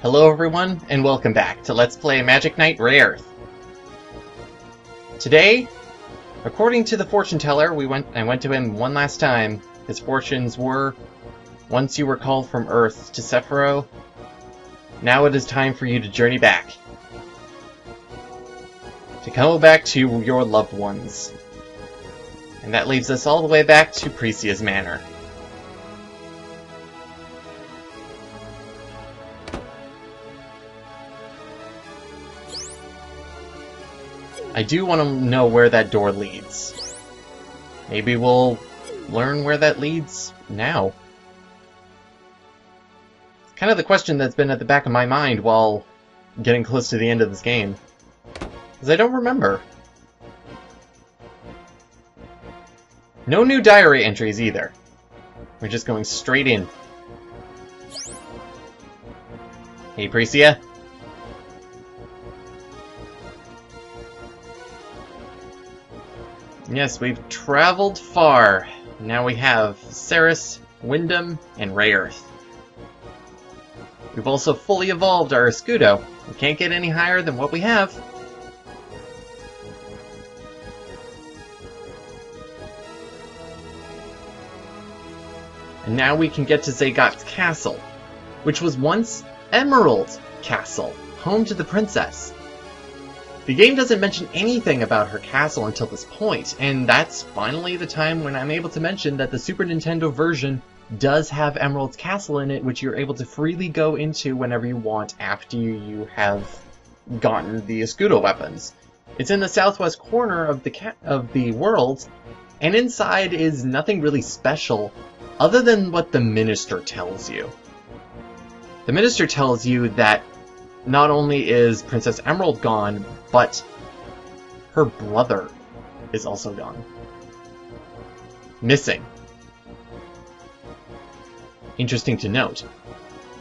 Hello everyone, and welcome back to Let's Play Magic Knight Rayearth. Today, according to the fortune teller, I went to him one last time. His fortunes were, once you were called from Earth to Cefiro, now it is time for you to journey back. To come back to your loved ones. And that leaves us all the way back to Precia's Manor. I do want to know where that door leads. Maybe we'll learn where that leads now. It's kind of the question that's been at the back of my mind while getting close to the end of this game. Because I don't remember. No new diary entries either. We're just going straight in. Hey, Precia. Yes, we've traveled far. Now we have Ceres, Wyndham, and Rayearth. We've also fully evolved our escudo. We can't get any higher than what we have. And now we can get to Zagat's castle, which was once Emerald Castle, home to the princess. The game doesn't mention anything about her castle until this point, and that's finally the time when I'm able to mention that the Super Nintendo version does have Emerald's Castle in it, which you're able to freely go into whenever you want after you have gotten the escudo weapons. It's in the southwest corner of the world, and inside is nothing really special other than what the minister tells you. The minister tells you that not only is Princess Emerald gone, but her brother is also gone. Missing. Interesting to note.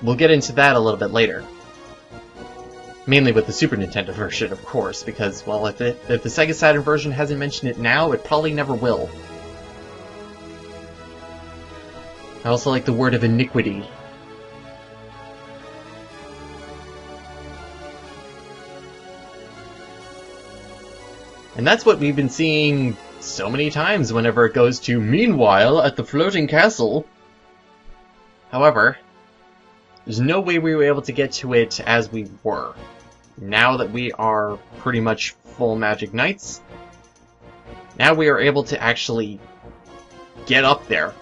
We'll get into that a little bit later. Mainly with the Super Nintendo version, of course, because, well, if the Sega Saturn version hasn't mentioned it now, it probably never will. I also like the word of iniquity. And that's what we've been seeing so many times whenever it goes to "Meanwhile at the floating castle." However, there's no way we were able to get to it as we were. Now that we are pretty much full Magic Knights, now we are able to actually get up there.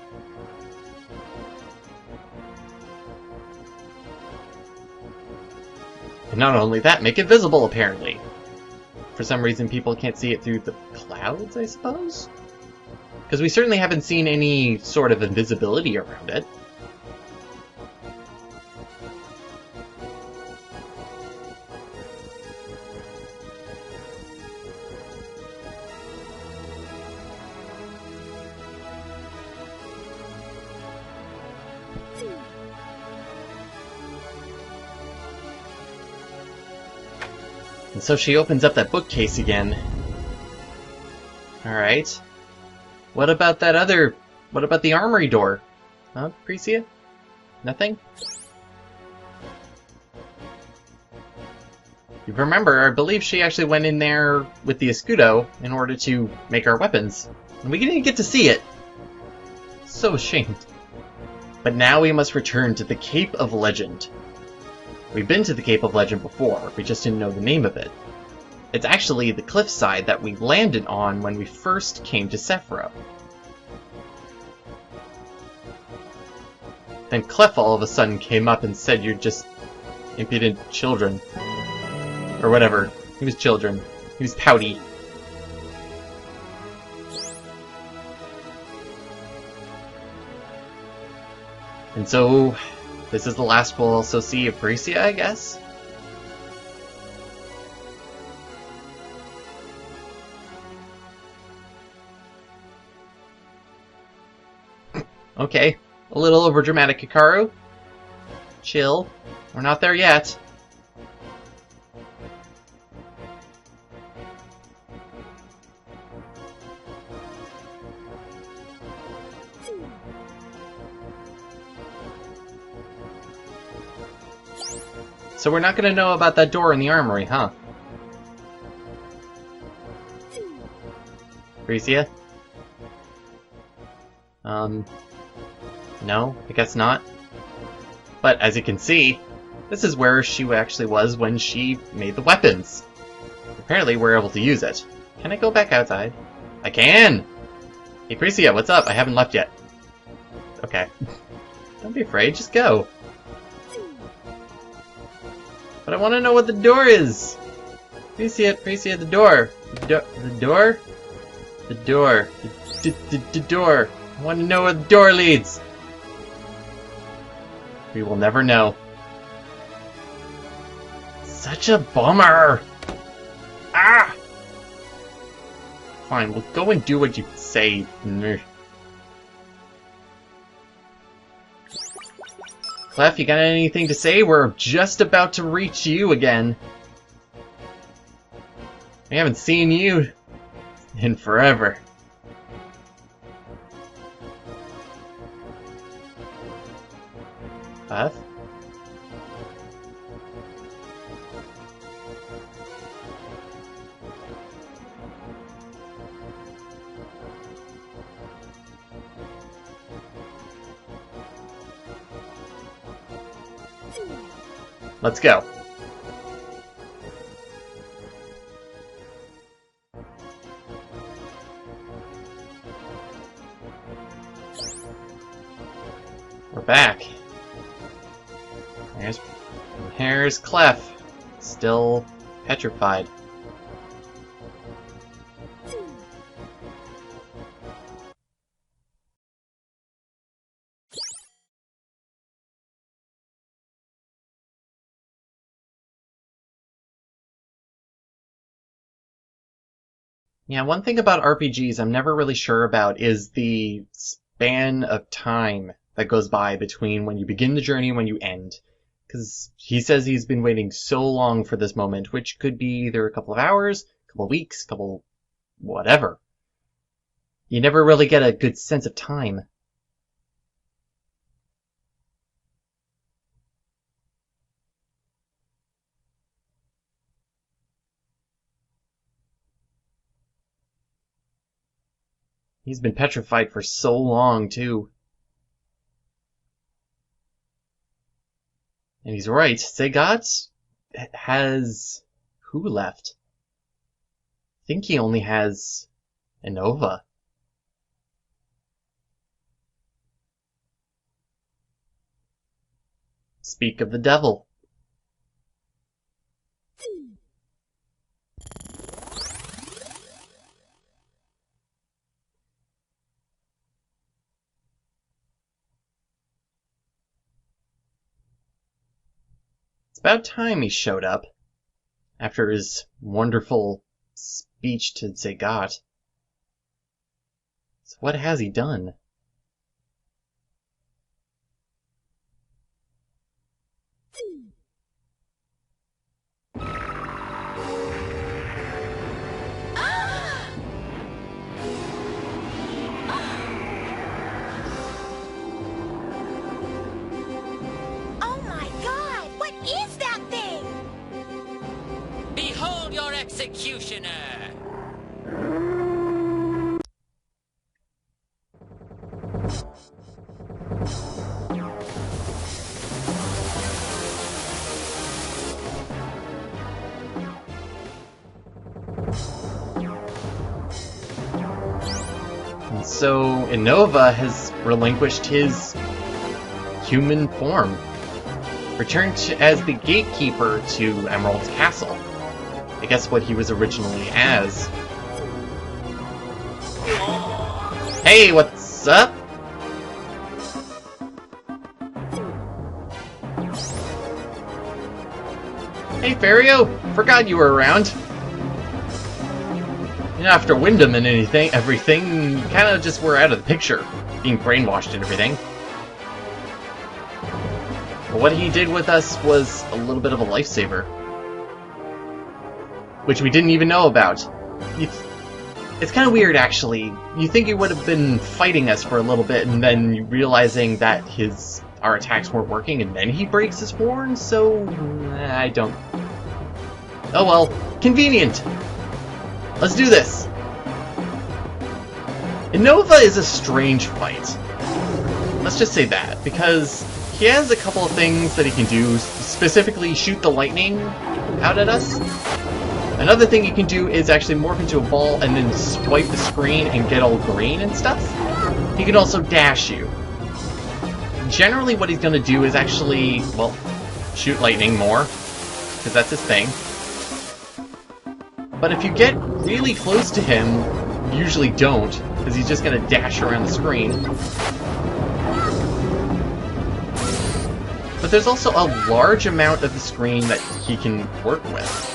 And not only that, make it visible, apparently. For some reason, people can't see it through the clouds, I suppose? Because we certainly haven't seen any sort of invisibility around it. And so she opens up that bookcase again. Alright. What about the armory door? Huh, Precia? Nothing? You remember, I believe she actually went in there with the escudo in order to make our weapons. And we didn't get to see it. So ashamed. But now we must return to the Cape of Legend. We've been to the Cape of Legend before, we just didn't know the name of it. It's actually the cliffside that we landed on when we first came to Cefiro. Then Clef all of a sudden came up and said, "You're just impudent children." Or whatever. He was children. He was pouty. And so this is the last we'll also see of Precia, I guess? Okay, a little overdramatic, Hikaru. Chill. We're not there yet. So we're not gonna know about that door in the armory, huh? Freesia? No, I guess not. But as you can see, this is where she actually was when she made the weapons. Apparently we're able to use it. Can I go back outside? I can! Hey Freesia, what's up? I haven't left yet. Okay. Don't be afraid, just go. But I want to know what the door is! Freesia, the door! The door? The door. The door. I want to know where the door leads! We will never know. Such a bummer! Ah! Fine, we'll go and do what you say. Clef, you got anything to say? We're just about to reach you again. We haven't seen you in forever. Clef? Let's go. We're back. Here's Clef, still petrified. Yeah, one thing about RPGs I'm never really sure about is the span of time that goes by between when you begin the journey and when you end. Because he says he's been waiting so long for this moment, which could be either a couple of hours, a couple of weeks, a couple... whatever. You never really get a good sense of time. He's been petrified for so long, too. And he's right. Sagat has... who left? I think he only has Inova. Speak of the devil. It's about time he showed up, after his wonderful speech to Sagat. So what has he done? Executioner! And so Inova has relinquished his human form, returned as the gatekeeper to Emerald's castle. I guess what he was originally as. Hey, what's up? Hey, Fario! Forgot you were around. You know, after Wyndham and everything, you kind of just were out of the picture, being brainwashed and everything. But what he did with us was a little bit of a lifesaver. Which we didn't even know about. It's kind of weird, actually. You think he would have been fighting us for a little bit, and then realizing that his our attacks weren't working and then he breaks his horn, so I don't... Oh well, convenient! Let's do this! Inova is a strange fight. Let's just say that, because he has a couple of things that he can do, specifically shoot the lightning out at us. Another thing he can do is actually morph into a ball and then swipe the screen and get all green and stuff. He can also dash you. Generally what he's going to do is actually, well, shoot lightning more, because that's his thing. But if you get really close to him, you usually don't, because he's just going to dash around the screen. But there's also a large amount of the screen that he can work with.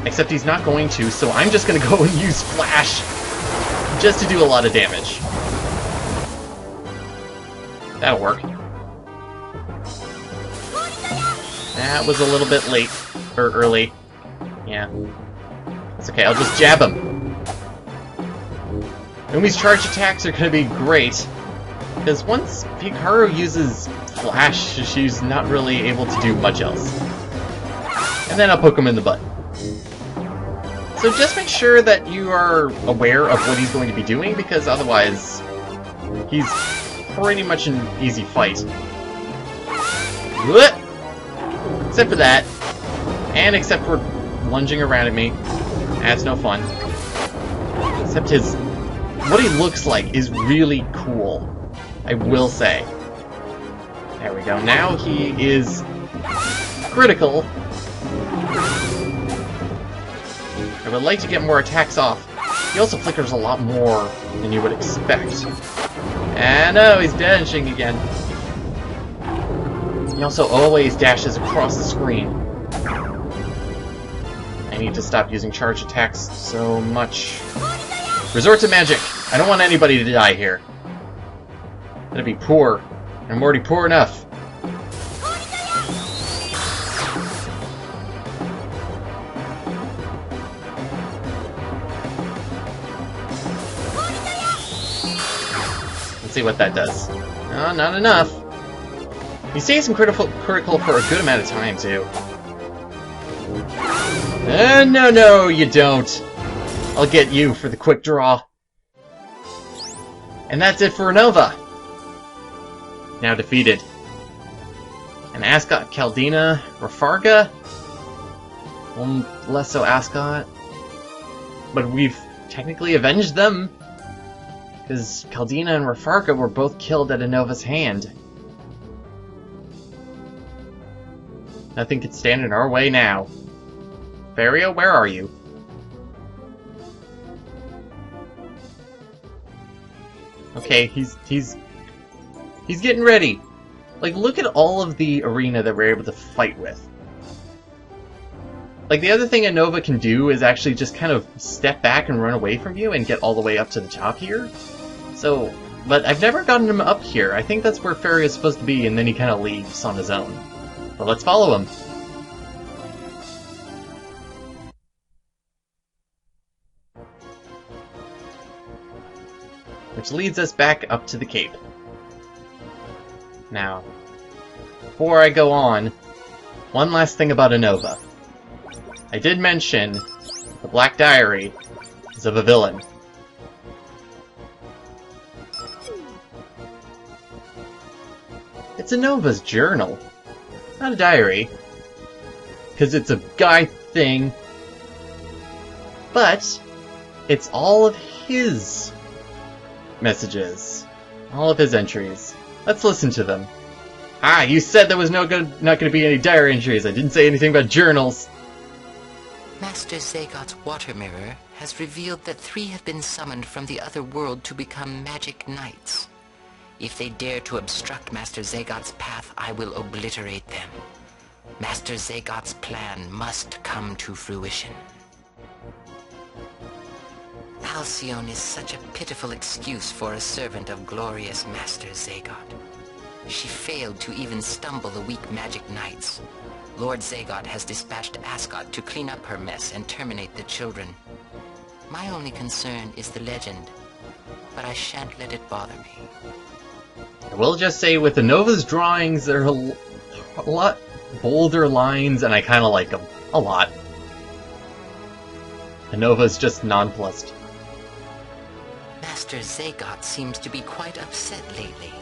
Except he's not going to, so I'm just going to go and use Flash just to do a lot of damage. That'll work. That was a little bit late. Or early. Yeah. That's okay, I'll just jab him. Umi's charge attacks are going to be great. Because once Hikaru uses Flash, she's not really able to do much else. And then I'll poke him in the butt. So just make sure that you are aware of what he's going to be doing, because otherwise he's pretty much an easy fight. Except for that. And except for lunging around at me. That's no fun. Except what he looks like is really cool. I will say. There we go. Now he is critical. I would like to get more attacks off. He also flickers a lot more than you would expect. And no, he's dashing again. He also always dashes across the screen. I need to stop using charge attacks so much. Resort to magic! I don't want anybody to die here. That'd be poor. I'm already poor enough. Let's see what that does. No, not enough. He stays in critical for a good amount of time, too. No, you don't. I'll get you for the quick draw. And that's it for Inova. Now defeated. And Ascot, Caldina, Rafarga. Well, less so Ascot. But we've technically avenged them. Because Caldina and Rafarga were both killed at Inova's hand. Nothing can stand in our way now. Varia, where are you? Okay, he's getting ready. Like, look at all of the arena that we're able to fight with. Like, the other thing Inova can do is actually just kind of step back and run away from you and get all the way up to the top here. So, but I've never gotten him up here. I think that's where Fairy is supposed to be, and then he kind of leaves on his own. But let's follow him. Which leads us back up to the cape. Now, before I go on, one last thing about Inova. I did mention the Black Diary is of a villain. It's Inova's journal, not a diary, because it's a guy thing, but it's all of his messages, all of his entries. Let's listen to them. Ah, you said there was not going to be any diary entries. I didn't say anything about journals. Master Zagot's water mirror has revealed that 3 have been summoned from the other world to become magic knights. If they dare to obstruct Master Zagot's path, I will obliterate them. Master Zagot's plan must come to fruition. Alcyone is such a pitiful excuse for a servant of glorious Master Zagot. She failed to even stumble the weak magic knights. Lord Zagot has dispatched Ascot to clean up her mess and terminate the children. My only concern is the legend, but I shan't let it bother me. will just say with Inova's drawings, there are a lot bolder lines, and I kind of like them. A lot. Inova's just nonplussed. Master Zagot seems to be quite upset lately.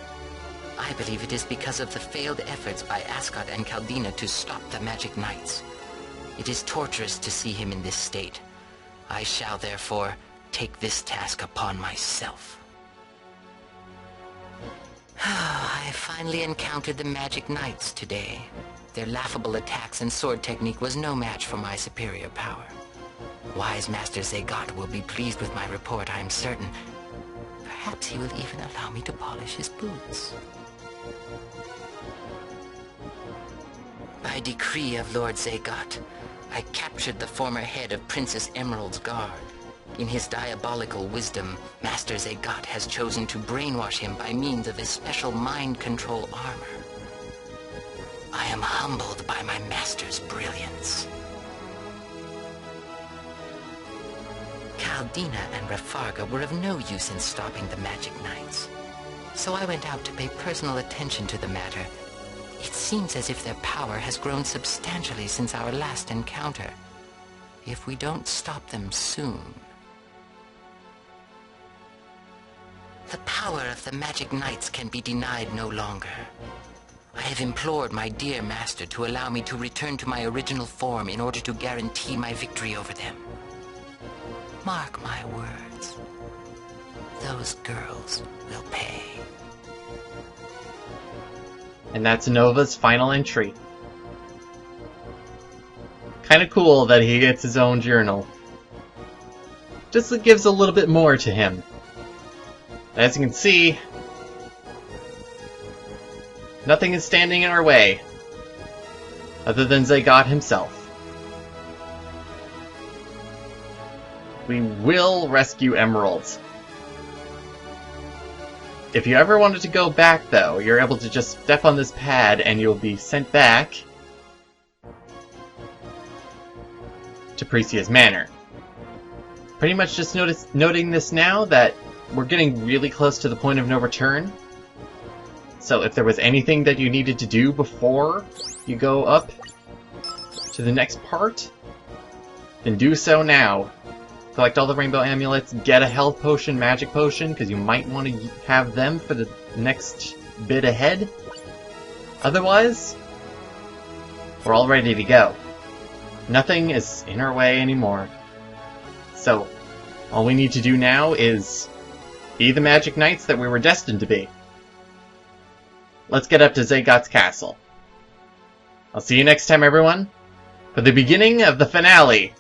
I believe it is because of the failed efforts by Ascot and Caldina to stop the Magic Knights. It is torturous to see him in this state. I shall, therefore, take this task upon myself. I finally encountered the Magic Knights today. Their laughable attacks and sword technique was no match for my superior power. Wise Master Zagot will be pleased with my report, I am certain. Perhaps he will even allow me to polish his boots. By decree of Lord Zagot, I captured the former head of Princess Emerald's guard. In his diabolical wisdom, Master Zagot has chosen to brainwash him by means of his special mind control armor. I am humbled by my master's brilliance. Caldina and Rafarga were of no use in stopping the Magic Knights, so I went out to pay personal attention to the matter. It seems as if their power has grown substantially since our last encounter. If we don't stop them soon... The power of the Magic Knights can be denied no longer. I have implored my dear master to allow me to return to my original form in order to guarantee my victory over them. Mark my words. Those girls will pay. And that's Inova's final entry. Kinda cool that he gets his own journal. Just gives a little bit more to him. As you can see, nothing is standing in our way, other than Zagot himself. We will rescue emeralds. If you ever wanted to go back, though, you're able to just step on this pad and you'll be sent back to Precia's Manor. Pretty much just noting this now that we're getting really close to the point of no return. So if there was anything that you needed to do before you go up to the next part, then do so now. Collect all the rainbow amulets, get a health potion, magic potion, because you might want to have them for the next bit ahead. Otherwise, we're all ready to go. Nothing is in our way anymore. So, all we need to do now is be the Magic Knights that we were destined to be. Let's get up to Zagot's castle. I'll see you next time, everyone, for the beginning of the finale